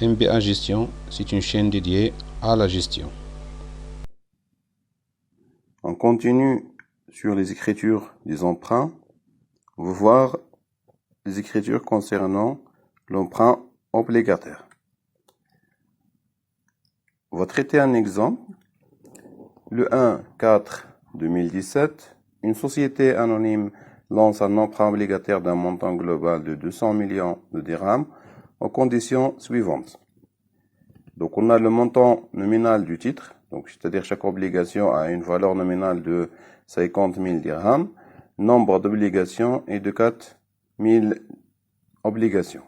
MBA Gestion, c'est une chaîne dédiée à la gestion. On continue sur les écritures des emprunts. On va voir les écritures concernant l'emprunt obligataire. On va traiter un exemple. Le 1-4-2017, une société anonyme lance un emprunt obligataire d'un montant global de 200 millions de dirhams aux conditions suivantes. Donc, on a le montant nominal du titre, donc c'est-à-dire chaque obligation a une valeur nominale de 50 000 dirhams. Nombre d'obligations est de 4 000 obligations.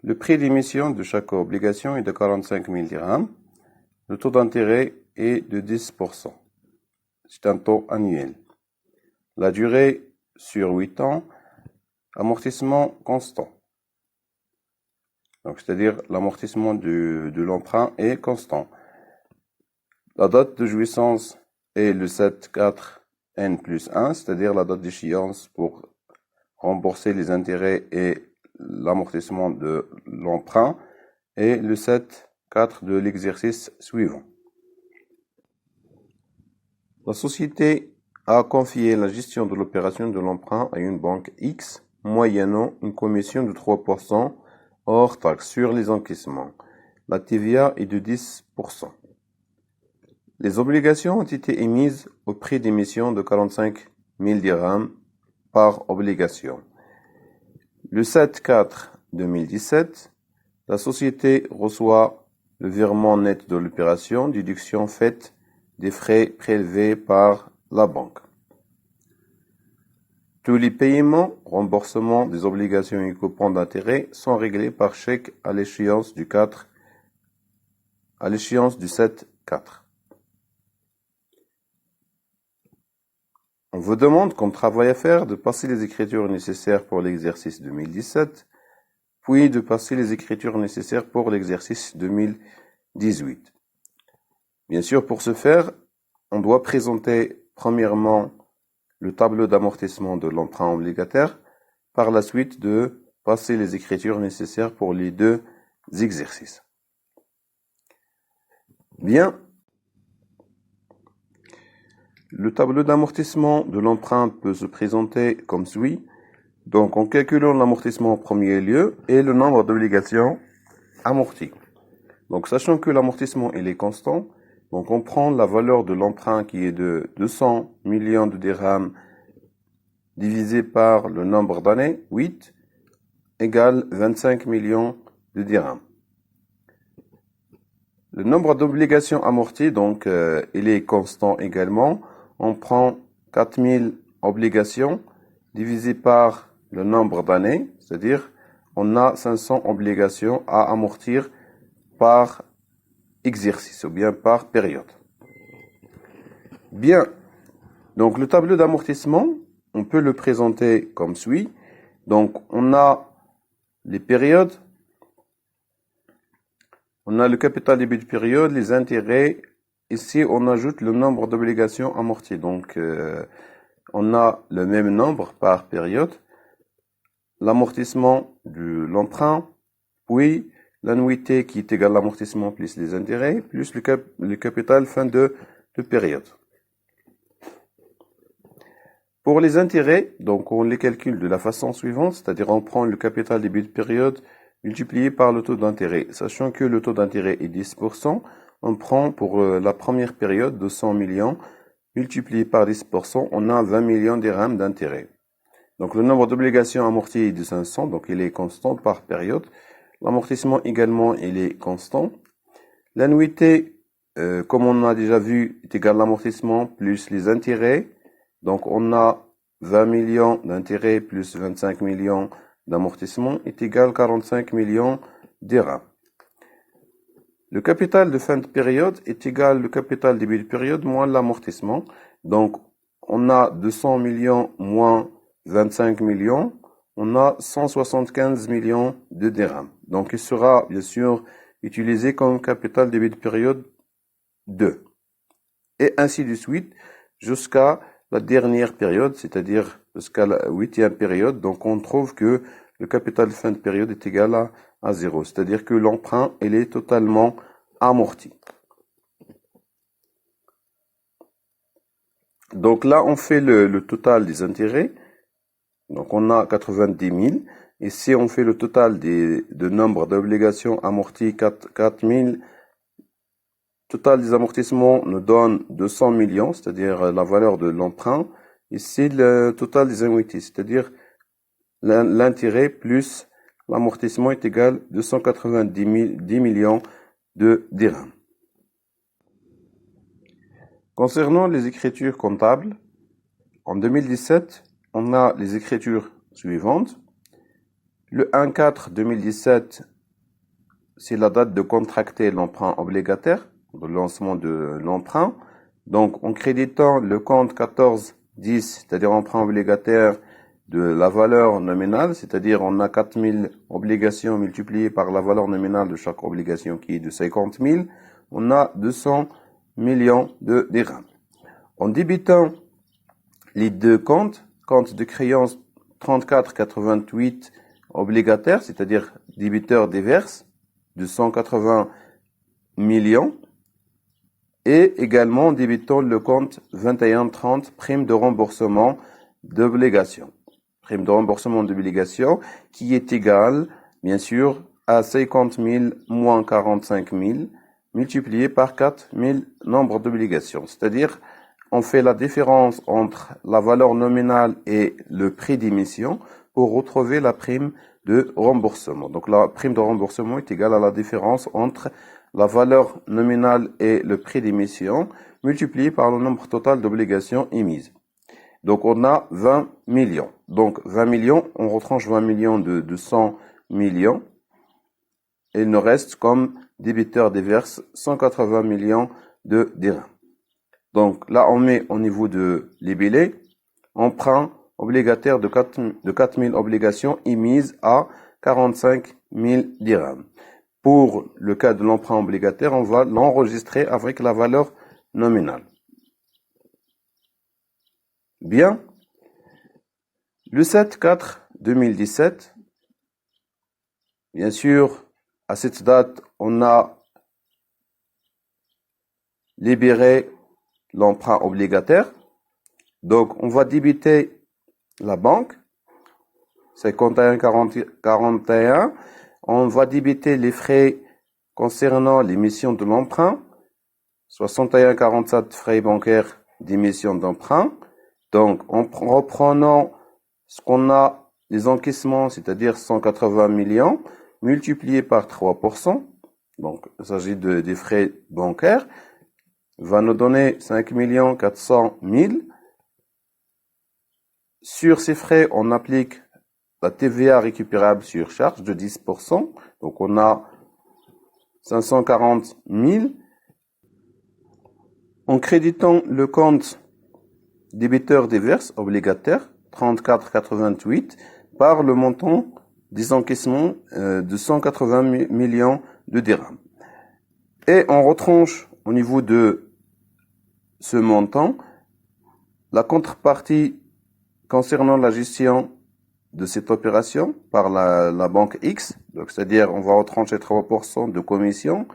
Le prix d'émission de chaque obligation est de 45 000 dirhams. Le taux d'intérêt est de 10%. C'est un taux annuel. La durée sur 8 ans, amortissement constant. Donc, c'est-à-dire l'amortissement de l'emprunt est constant. La date de jouissance est le 7-4-N+1, c'est-à-dire la date d'échéance pour rembourser les intérêts et l'amortissement de l'emprunt, et le 7-4 de l'exercice suivant. La société a confié la gestion de l'opération de l'emprunt à une banque X, moyennant une commission de 3% hors taxe sur les encaissements. La TVA est de 10%. Les obligations ont été émises au prix d'émission de 45 000 dirhams par obligation. Le 7-4-2017, la société reçoit le virement net de l'opération, déduction faite des frais prélevés par la banque. Tous les paiements, remboursements des obligations et coupons d'intérêt sont réglés par chèque à l'échéance du 7-4. On vous demande, comme travail à faire, de passer les écritures nécessaires pour l'exercice 2017, puis de passer les écritures nécessaires pour l'exercice 2018. Bien sûr, pour ce faire, on doit présenter premièrement le tableau d'amortissement de l'emprunt obligataire, par la suite de passer les écritures nécessaires pour les deux exercices. Bien, le tableau d'amortissement de l'emprunt peut se présenter comme suit. Donc, en calculant l'amortissement en premier lieu et le nombre d'obligations amorties. Donc, sachant que l'amortissement il est constant, donc on prend la valeur de l'emprunt qui est de 200 millions de dirhams divisé par le nombre d'années, 8, égale 25 millions de dirhams. Le nombre d'obligations amorties, donc, il est constant également. On prend 4000 obligations divisé par le nombre d'années, c'est-à-dire on a 500 obligations à amortir par exercice ou bien par période. Bien, donc le tableau d'amortissement, on peut le présenter comme suit. Donc on a les périodes, on a le capital début de période, les intérêts. Ici, on ajoute le nombre d'obligations amorties. Donc, on a le même nombre par période. L'amortissement de l'emprunt, puis l'annuité qui est égale à l'amortissement plus les intérêts, plus le capital fin de période. Pour les intérêts, donc on les calcule de la façon suivante, c'est-à-dire on prend le capital début de période multiplié par le taux d'intérêt. Sachant que le taux d'intérêt est 10%, on prend pour la première période de 100 millions multiplié par 10%, on a 20 millions de dirhams d'intérêt. Donc le nombre d'obligations amorties est de 500, donc il est constant par période. L'amortissement également, il est constant. L'annuité, comme on a déjà vu, est égal à l'amortissement plus les intérêts. Donc on a 20 millions d'intérêts plus 25 millions d'amortissement est égal à 45 millions de dirhams. Le capital de fin de période est égal au capital début de période moins l'amortissement. Donc, on a 200 millions moins 25 millions. On a 175 millions de dirhams. Donc, il sera bien sûr utilisé comme capital début de période 2. Et ainsi de suite jusqu'à la dernière période, c'est-à-dire jusqu'à la 8e période. Donc, on trouve que le capital fin de période est égal à 0. C'est-à-dire que l'emprunt, il est totalement amorti. Donc là, on fait le total des intérêts. Donc on a 90 000. Ici, on fait le total de nombre d'obligations amorties, 4 000. Total des amortissements nous donne 200 millions, c'est-à-dire la valeur de l'emprunt. Ici, le total des annuités, c'est-à-dire l'intérêt plus l'amortissement est égal à 290 millions de dirhams. Concernant les écritures comptables, en 2017, on a les écritures suivantes. Le 1/4/2017, c'est la date de contracter l'emprunt obligataire, le lancement de l'emprunt. Donc, en créditant le compte 1410, c'est-à-dire emprunt obligataire de la valeur nominale, c'est-à-dire on a 4000 obligations multipliées par la valeur nominale de chaque obligation qui est de 50 000, on a 200 millions de dirhams. En débitant les deux compte de créance 3488 obligataire, c'est-à-dire débiteur déverse de 180 millions, et également en débitant le compte 2130 prime de remboursement d'obligations. Prime de remboursement d'obligations qui est égal, bien sûr, à 50 000 moins 45 000 multiplié par 4 000 nombre d'obligations. C'est-à-dire, on fait la différence entre la valeur nominale et le prix d'émission pour retrouver la prime de remboursement. Donc la prime de remboursement est égale à la différence entre la valeur nominale et le prix d'émission multiplié par le nombre total d'obligations émises. Donc on a 20 millions. Donc 20 millions, on retranche 20 millions de 100 millions. Et il nous reste comme débiteur déverse 180 millions de dirhams. Donc là, on met au niveau de libellé, emprunt obligataire de 4 000 obligations émises à 45 000 dirhams. Pour le cas de l'emprunt obligataire, on va l'enregistrer avec la valeur nominale. Bien. Le 7/4/2017, bien sûr, à cette date, on a libéré l'emprunt obligataire. Donc, on va débiter la banque, 51,41. On va débiter les frais concernant l'émission de l'emprunt, 61,47 frais bancaires d'émission d'emprunt. Donc, en reprenant ce qu'on a, les encaissements, c'est-à-dire 180 millions, multiplié par 3%, donc il s'agit des frais bancaires, va nous donner 5 400 000. Sur ces frais, on applique la TVA récupérable sur charge de 10%, donc on a 540 000. En créditant le compte débiteur déverse obligataire, 34,88, par le montant des encaissements de 180 millions de dirhams. Et on retranche au niveau de ce montant la contrepartie concernant la gestion de cette opération par la banque X, donc c'est-à-dire on va retrancher 3% de commission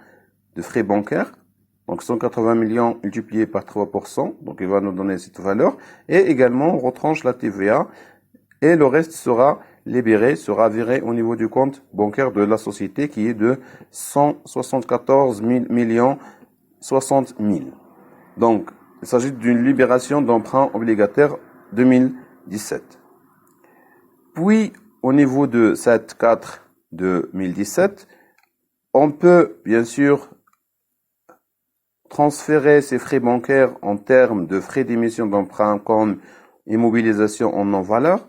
de frais bancaires, donc 180 millions multipliés par 3%, donc il va nous donner cette valeur, et également on retranche la TVA, et le reste sera libéré, sera viré au niveau du compte bancaire de la société qui est de 174 millions 60 000. Donc, il s'agit d'une libération d'emprunt obligataire 2017. Puis, au niveau de 7/4/2017, on peut, bien sûr, transférer ces frais bancaires en termes de frais d'émission d'emprunt comme immobilisation en non-valeur.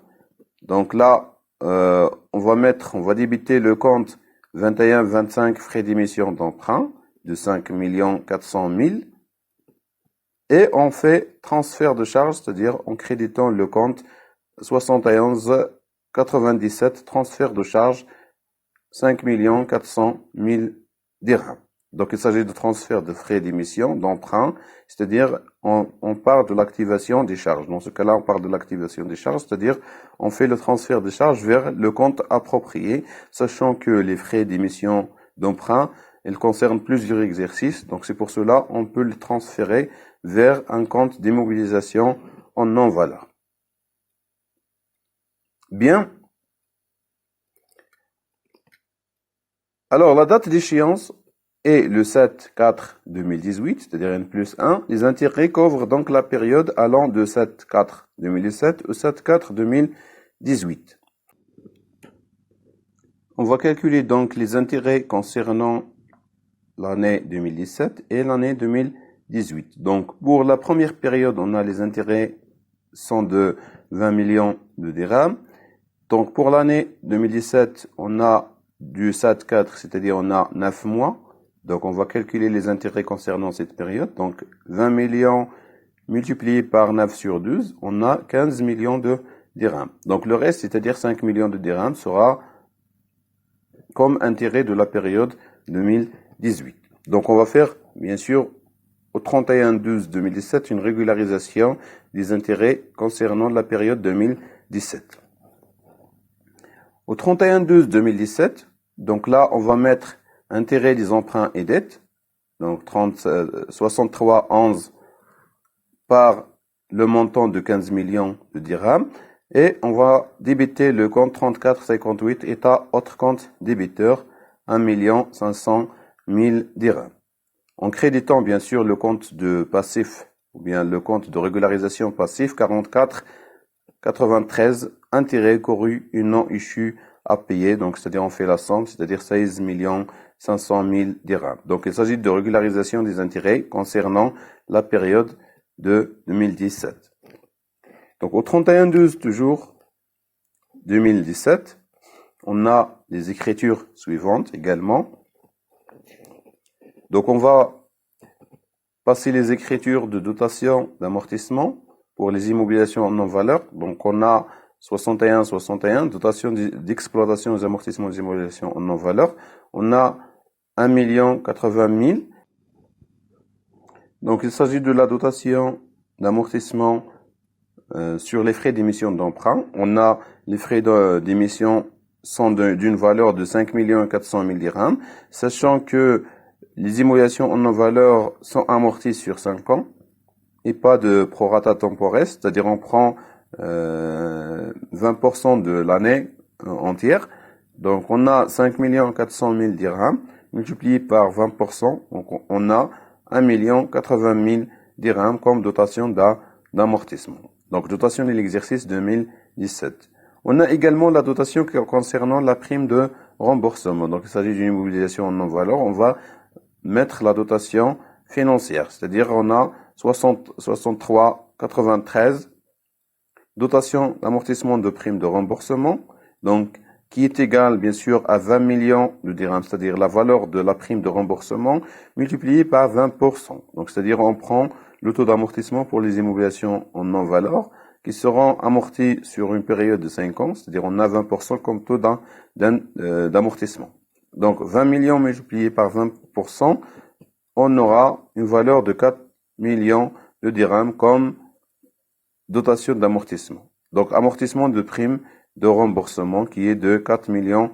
Donc là, on va débiter le compte 21-25 frais d'émission d'emprunt de 5 400 000 et on fait transfert de charge, c'est-à-dire en créditant le compte 71,97 transfert de charge 5 400 000 dirhams. Donc, il s'agit de transfert de frais d'émission, d'emprunt, c'est-à-dire on part de l'activation des charges. Dans ce cas-là, on part de l'activation des charges, c'est-à-dire on fait le transfert des charges vers le compte approprié, sachant que les frais d'émission d'emprunt, ils concernent plusieurs exercices. Donc, c'est pour cela on peut le transférer vers un compte d'immobilisation en non-valeur. Bien. Alors, la date d'échéance est le 7-4-2018, c'est-à-dire N+1. Les intérêts couvrent donc la période allant de 7-4-2017 au 7-4-2018. On va calculer donc les intérêts concernant l'année 2017 et l'année 2018. Donc, pour la première période, on a les intérêts sont de 20 millions de dirhams. Donc, pour l'année 2017, on a du 7-4, c'est-à-dire on a 9 mois. Donc, on va calculer les intérêts concernant cette période. Donc, 20 millions multiplié par 9 sur 12, on a 15 millions de dirhams. Donc, le reste, c'est-à-dire 5 millions de dirhams, sera comme intérêt de la période 2018. Donc, on va faire, bien sûr, au 31-12-2017, une régularisation des intérêts concernant la période 2017. Au 31-12-2017, donc là, on va mettre intérêt des emprunts et dettes, donc 63,11 par le montant de 15 millions de dirhams, et on va débiter le compte 34,58 état autre compte débiteur 1 500 000 dirhams. En créditant bien sûr le compte de passif ou bien le compte de régularisation passif 44,93 intérêts courus et non issus à payer, donc c'est-à-dire on fait la somme, c'est-à-dire 16 500 000 dirhams. Donc il s'agit de régularisation des intérêts concernant la période de 2017. Donc au 31-12 toujours 2017, on a les écritures suivantes également. Donc on va passer les écritures de dotation d'amortissement pour les immobilisations en non-valeur. Donc on a 61, dotation d'exploitation des amortissements des immobilisations en non-valeur. On a 1 080 000. Donc il s'agit de la dotation d'amortissement sur les frais d'émission d'emprunt. On a les frais d'émission sont d'une valeur de 5 400 000 dirhams, sachant que les immobilisations en non-valeur sont amorties sur 5 ans et pas de prorata temporis, c'est-à-dire on prend 20% de l'année entière. Donc on a 5 400 000 dirhams multiplié par 20%, donc on a 1 080 000 dirhams comme dotation d'amortissement. Donc dotation de l'exercice 2017. On a également la dotation concernant la prime de remboursement. Donc il s'agit d'une immobilisation en non-valeur. On va mettre la dotation financière, c'est-à-dire on a 63,93 dotation d'amortissement de prime de remboursement, donc qui est égale bien sûr à 20 millions de dirhams, c'est-à-dire la valeur de la prime de remboursement multipliée par 20%. Donc c'est-à-dire on prend le taux d'amortissement pour les immobilisations en non-valeur qui seront amortis sur une période de 5 ans, c'est-à-dire on a 20% comme taux d'amortissement. Donc 20 millions multiplié par 20%, on aura une valeur de 4 millions de dirhams comme dotation d'amortissement. Donc amortissement de prime de remboursement qui est de 4 millions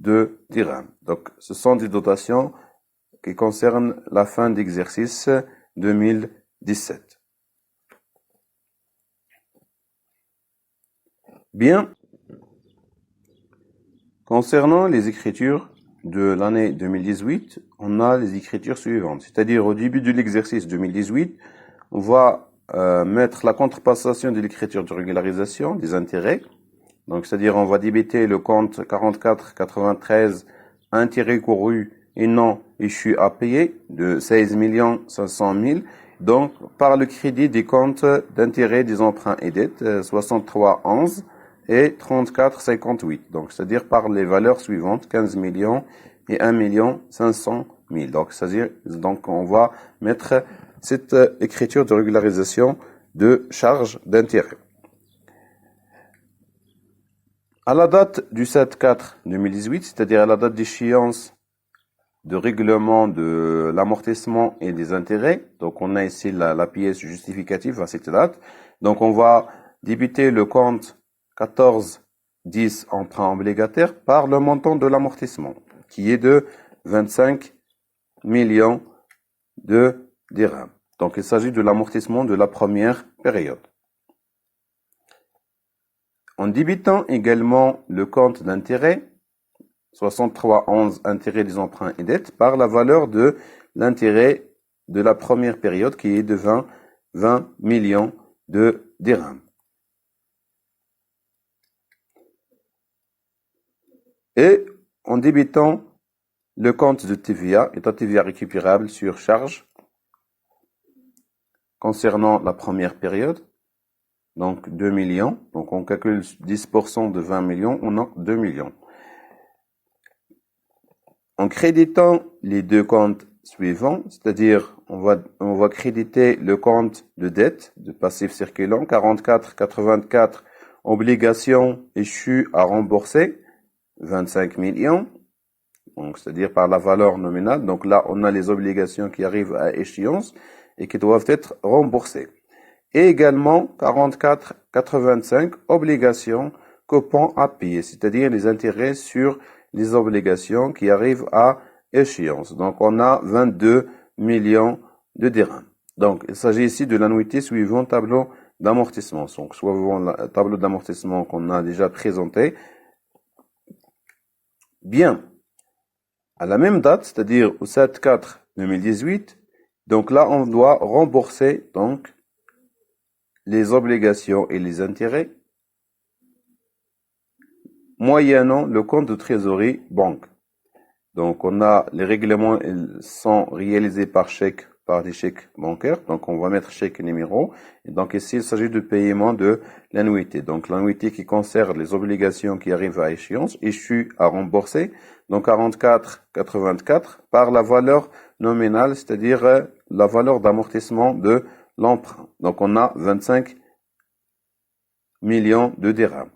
de dirhams. Donc ce sont des dotations qui concernent la fin d'exercice 2017. Bien. Concernant les écritures de l'année 2018, on a les écritures suivantes. C'est-à-dire au début de l'exercice 2018, on va mettre la contrepassation de l'écriture de régularisation des intérêts. Donc c'est-à-dire on va débiter le compte 44,93 intérêts courus et non échus à payer de 16 500 000. Donc par le crédit des comptes d'intérêts des emprunts et dettes 63,11 et 34,58. Donc c'est-à-dire par les valeurs suivantes 15 millions et 1 500 000. Donc c'est-à-dire donc on va mettre cette écriture de régularisation de charges d'intérêt. À la date du 7-4-2018, c'est-à-dire à la date d'échéance de règlement de l'amortissement et des intérêts. Donc, on a ici la pièce justificative à cette date. Donc, on va débiter le compte 1410 emprunt obligataire par le montant de l'amortissement, qui est de 25 millions de dirhams. Donc, il s'agit de l'amortissement de la première période. En débitant également le compte d'intérêt, 6311 intérêt des emprunts et dettes, par la valeur de l'intérêt de la première période qui est de 20 millions de dirhams. Et en débitant le compte de TVA, état TVA récupérable sur charge, concernant la première période, donc 2 millions, donc on calcule 10% de 20 millions, on a 2 millions. En créditant les deux comptes suivants, c'est-à-dire on va créditer le compte de dette, de passif circulant, 44,84, obligations échues à rembourser, 25 millions, donc c'est-à-dire par la valeur nominale. Donc là, on a les obligations qui arrivent à échéance et qui doivent être remboursées. Et également 44,85, obligations coupons à payer, c'est-à-dire les intérêts sur les obligations qui arrivent à échéance. Donc, on a 22 millions de dirhams. Donc, il s'agit ici de l'annuité suivant tableau d'amortissement. Donc, suivant le tableau d'amortissement qu'on a déjà présenté. Bien. À la même date, c'est-à-dire au 7/4/2018, donc là, on doit rembourser, donc, les obligations et les intérêts moyennant le compte de trésorerie banque. Donc, on a les règlements, ils sont réalisés par chèque, par des chèques bancaires. Donc, on va mettre chèque numéro. Et donc, ici, il s'agit de paiement de l'annuité. Donc, l'annuité qui concerne les obligations qui arrivent à échéance, échues à rembourser. Donc, 44,84 par la valeur nominale, c'est-à-dire la valeur d'amortissement de l'emprunt. Donc, on a 25 millions de dirhams.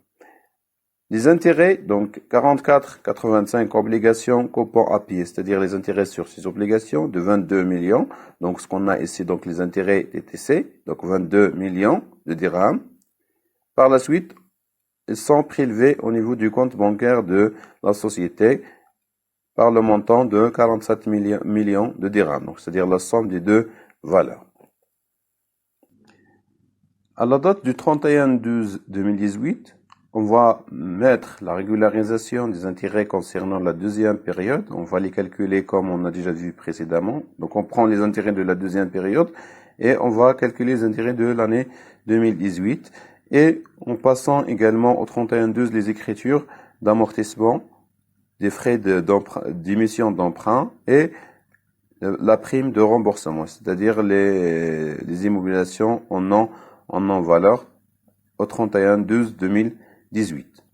Les intérêts, donc 44,85 obligations coupons à payer, c'est-à-dire les intérêts sur ces obligations de 22 millions. Donc, ce qu'on a ici, donc les intérêts TTC, donc 22 millions de dirhams. Par la suite, ils sont prélevés au niveau du compte bancaire de la société par le montant de 47 millions de dirhams. Donc, c'est-à-dire la somme des deux valeurs. À la date du 31/12/2018, on va mettre la régularisation des intérêts concernant la deuxième période. On va les calculer comme on a déjà vu précédemment. Donc, on prend les intérêts de la deuxième période et on va calculer les intérêts de l'année 2018. Et en passant également au 31/12 les écritures d'amortissement, des frais d'émission d'emprunt et la prime de remboursement, c'est-à-dire les immobilisations en non-valeur au 31/12/2018.